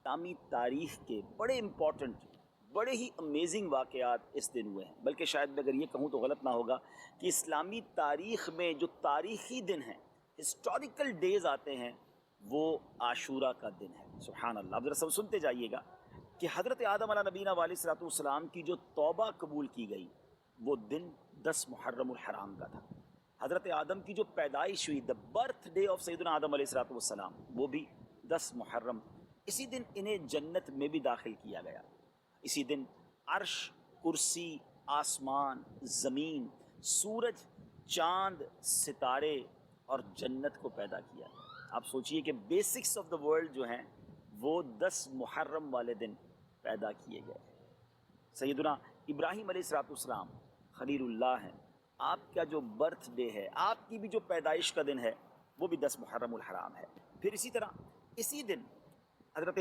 اسلامی تاریخ کے بڑے امپورٹنٹ، بڑے ہی امیزنگ واقعات اس دن ہوئے ہیں، بلکہ شاید میں اگر یہ کہوں تو غلط نہ ہوگا کہ اسلامی تاریخ میں جو تاریخی دن ہیں، ہسٹوریکل ڈیز آتے ہیں، وہ عاشورہ کا دن ہے۔ سبحان اللہ۔ اب ذرا سب سنتے جائیے گا کہ حضرت آدم علیہ نبینا علیہ الصلوۃ والسلام کی جو توبہ قبول کی گئی وہ دن 10 محرم الحرام کا تھا۔ حضرت آدم کی جو پیدائش ہوئی، دا برتھ ڈے آف سیدنا آدم علیہ الصلوۃ والسلام، وہ بھی 10 محرم۔ اسی دن انہیں جنت میں بھی داخل کیا گیا۔ اسی دن عرش، کرسی، آسمان، زمین، سورج، چاند، ستارے اور جنت کو پیدا کیا۔ آپ سوچئے کہ بیسکس آف دا ورلڈ جو ہیں وہ 10 محرم والے دن پیدا کیے گئے۔ سیدنا ابراہیم علیہ السلام خلیل اللہ ہیں، آپ کا جو برتھ ڈے ہے، آپ کی بھی جو پیدائش کا دن ہے وہ بھی 10 محرم الحرام ہے۔ پھر اسی طرح اسی دن حضرت